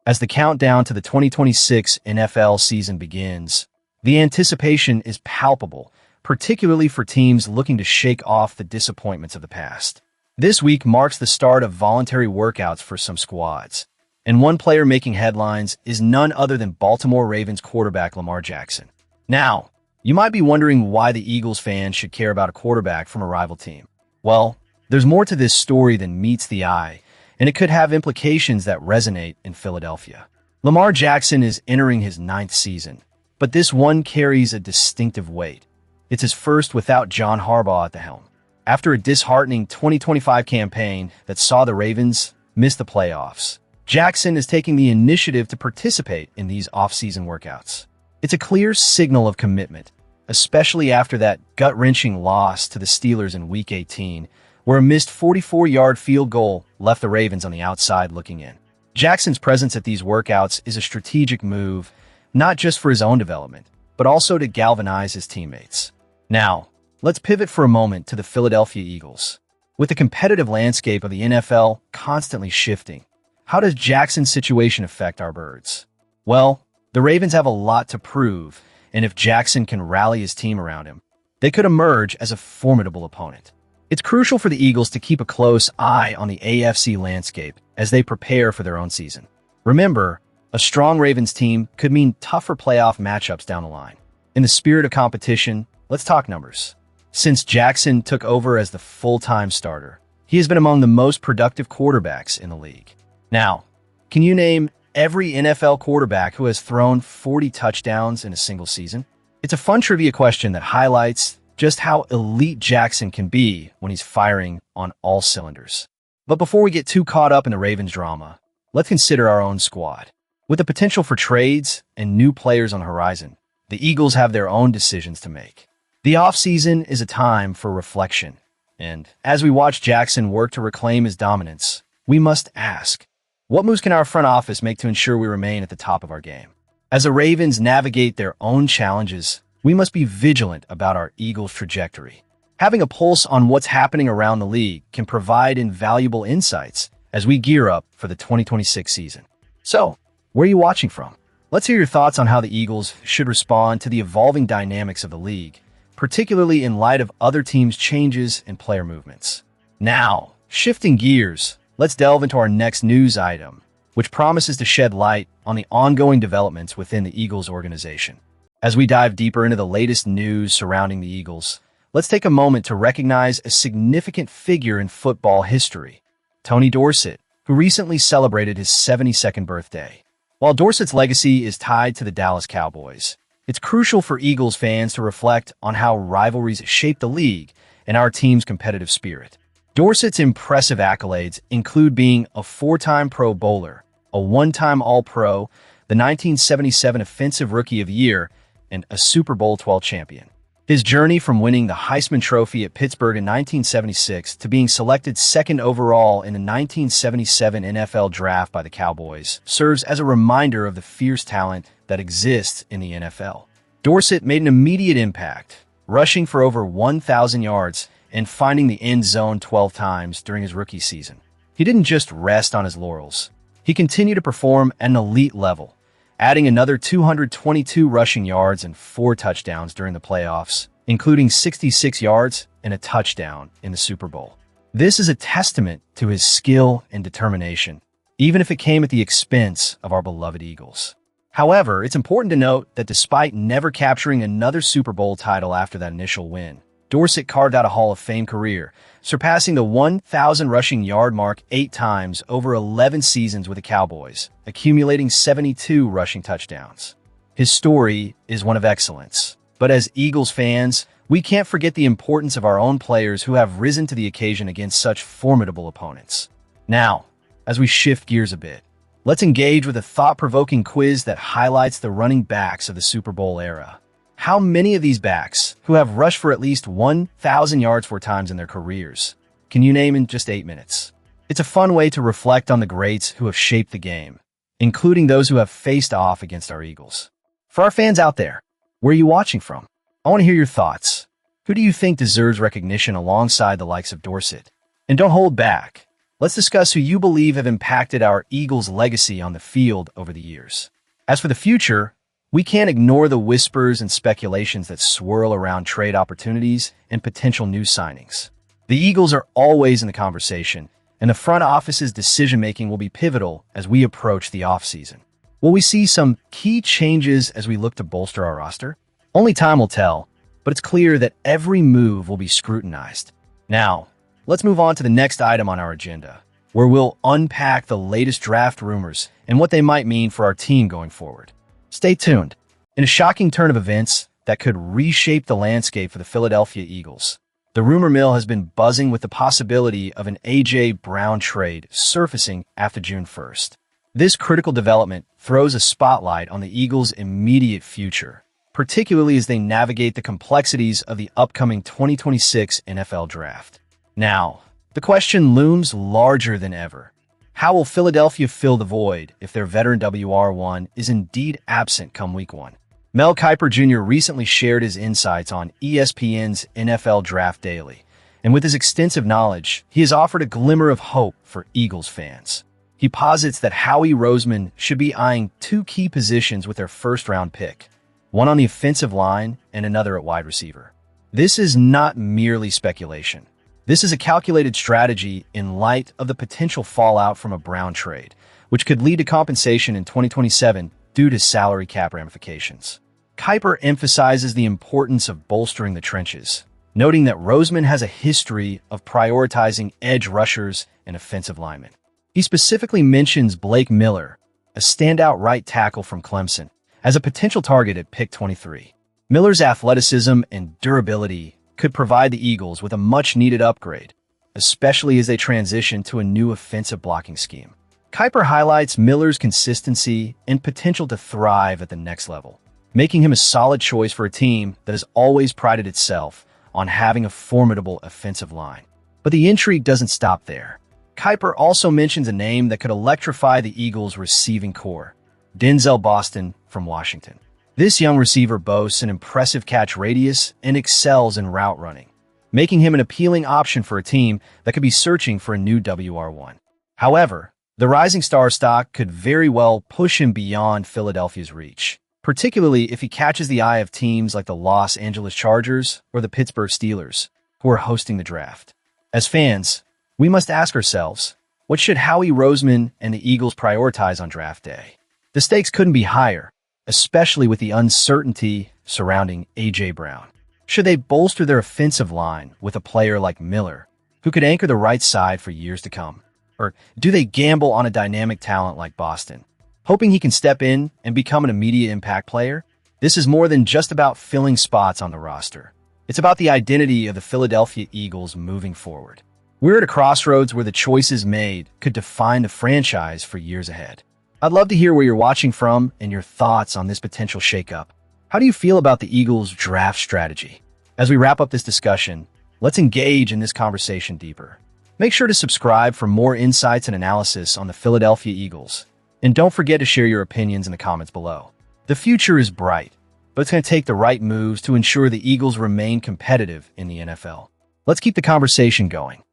As the countdown to the 2026 NFL season begins, the anticipation is palpable, particularly for teams looking to shake off the disappointments of the past. This week marks the start of voluntary workouts for some squads, and one player making headlines is none other than Baltimore Ravens quarterback Lamar Jackson. Now, you might be wondering why the Eagles fans should care about a quarterback from a rival team. Well, there's more to this story than meets the eye, and it could have implications that resonate in Philadelphia. Lamar Jackson is entering his 9th season, but this one carries a distinctive weight. It's his first without John Harbaugh at the helm. After a disheartening 2025 campaign that saw the Ravens miss the playoffs, Jackson is taking the initiative to participate in these offseason workouts. It's a clear signal of commitment, especially after that gut-wrenching loss to the Steelers in Week 18, where a missed 44-yard field goal left the Ravens on the outside looking in. Jackson's presence at these workouts is a strategic move, not just for his own development, but also to galvanize his teammates. Now, let's pivot for a moment to the Philadelphia Eagles. With the competitive landscape of the NFL constantly shifting, how does Jackson's situation affect our birds? Well, the Ravens have a lot to prove, and if Jackson can rally his team around him, they could emerge as a formidable opponent. It's crucial for the Eagles to keep a close eye on the AFC landscape as they prepare for their own season. Remember, a strong Ravens team could mean tougher playoff matchups down the line. In the spirit of competition, let's talk numbers. Since Jackson took over as the full-time starter, he has been among the most productive quarterbacks in the league. Now, can you name every NFL quarterback who has thrown 40 touchdowns in a single season? It's a fun trivia question that highlights just how elite Jackson can be when he's firing on all cylinders. But before we get too caught up in the Ravens drama, let's consider our own squad. With the potential for trades and new players on the horizon, the Eagles have their own decisions to make. The offseason is a time for reflection, and as we watch Jackson work to reclaim his dominance, we must ask, what moves can our front office make to ensure we remain at the top of our game? As the Ravens navigate their own challenges, we must be vigilant about our Eagles' trajectory. Having a pulse on what's happening around the league can provide invaluable insights as we gear up for the 2026 season. So, where are you watching from? Let's hear your thoughts on how the Eagles should respond to the evolving dynamics of the league, particularly in light of other teams' changes and player movements. Now, shifting gears, let's delve into our next news item, which promises to shed light on the ongoing developments within the Eagles organization. As we dive deeper into the latest news surrounding the Eagles, let's take a moment to recognize a significant figure in football history, Tony Dorsett, who recently celebrated his 72nd birthday. While Dorsett's legacy is tied to the Dallas Cowboys, it's crucial for Eagles fans to reflect on how rivalries shape the league and our team's competitive spirit. Dorsett's impressive accolades include being a 4-time Pro Bowler, a 1-time All-Pro, the 1977 Offensive Rookie of the Year, and a Super Bowl XII champion. His journey from winning the Heisman Trophy at Pittsburgh in 1976 to being selected second overall in the 1977 NFL Draft by the Cowboys serves as a reminder of the fierce talent that exists in the NFL. Dorsett made an immediate impact, rushing for over 1,000 yards and finding the end zone 12 times during his rookie season. He didn't just rest on his laurels. He continued to perform at an elite level, adding another 222 rushing yards and 4 touchdowns during the playoffs, including 66 yards and a touchdown in the Super Bowl. This is a testament to his skill and determination, even if it came at the expense of our beloved Eagles. However, it's important to note that despite never capturing another Super Bowl title after that initial win, Dorsett carved out a Hall of Fame career, surpassing the 1,000 rushing yard mark 8 times over 11 seasons with the Cowboys, accumulating 72 rushing touchdowns. His story is one of excellence, but as Eagles fans, we can't forget the importance of our own players who have risen to the occasion against such formidable opponents. Now, as we shift gears a bit, let's engage with a thought-provoking quiz that highlights the running backs of the Super Bowl era. How many of these backs, who have rushed for at least 1,000 yards 4 times in their careers, can you name in just 8 minutes? It's a fun way to reflect on the greats who have shaped the game, including those who have faced off against our Eagles. For our fans out there, where are you watching from? I want to hear your thoughts. Who do you think deserves recognition alongside the likes of Dorsett? And don't hold back. let's discuss who you believe have impacted our Eagles' legacy on the field over the years. As for the future, we can't ignore the whispers and speculations that swirl around trade opportunities and potential new signings. The Eagles are always in the conversation, and the front office's decision-making will be pivotal as we approach the offseason. Will we see some key changes as we look to bolster our roster? Only time will tell, but it's clear that every move will be scrutinized. Now, let's move on to the next item on our agenda, where we'll unpack the latest draft rumors and what they might mean for our team going forward. Stay tuned. In a shocking turn of events that could reshape the landscape for the Philadelphia Eagles, the rumor mill has been buzzing with the possibility of an A.J. Brown trade surfacing after June 1st. This critical development throws a spotlight on the Eagles' immediate future, particularly as they navigate the complexities of the upcoming 2026 NFL Draft. Now, the question looms larger than ever. How will Philadelphia fill the void if their veteran WR1 is indeed absent come Week 1? Mel Kiper Jr. recently shared his insights on ESPN's NFL Draft Daily, and with his extensive knowledge, he has offered a glimmer of hope for Eagles fans. He posits that Howie Roseman should be eyeing two key positions with their first-round pick, one on the offensive line and another at wide receiver. This is not merely speculation. This is a calculated strategy in light of the potential fallout from a Brown trade, which could lead to compensation in 2027 due to salary cap ramifications. Kiper emphasizes the importance of bolstering the trenches, noting that Roseman has a history of prioritizing edge rushers and offensive linemen. He specifically mentions Blake Miller, a standout right tackle from Clemson, as a potential target at pick 23. Miller's athleticism and durability could provide the Eagles with a much-needed upgrade, especially as they transition to a new offensive blocking scheme. Kiper highlights Miller's consistency and potential to thrive at the next level, making him a solid choice for a team that has always prided itself on having a formidable offensive line. But the intrigue doesn't stop there. Kiper also mentions a name that could electrify the Eagles' receiving core, Denzel Boston from Washington. This young receiver boasts an impressive catch radius and excels in route running, making him an appealing option for a team that could be searching for a new WR1. However, the rising star stock could very well push him beyond Philadelphia's reach, particularly if he catches the eye of teams like the Los Angeles Chargers or the Pittsburgh Steelers, who are hosting the draft. As fans, we must ask ourselves, what should Howie Roseman and the Eagles prioritize on draft day? The stakes couldn't be higher, especially with the uncertainty surrounding A.J. Brown. Should they bolster their offensive line with a player like Miller, who could anchor the right side for years to come? Or do they gamble on a dynamic talent like Boston, hoping he can step in and become an immediate impact player? This is more than just about filling spots on the roster. It's about the identity of the Philadelphia Eagles moving forward. We're at a crossroads where the choices made could define the franchise for years ahead. I'd love to hear where you're watching from and your thoughts on this potential shakeup. How do you feel about the Eagles' draft strategy? As we wrap up this discussion, let's engage in this conversation deeper. Make sure to subscribe for more insights and analysis on the Philadelphia Eagles. And don't forget to share your opinions in the comments below. The future is bright, but it's going to take the right moves to ensure the Eagles remain competitive in the NFL. Let's keep the conversation going.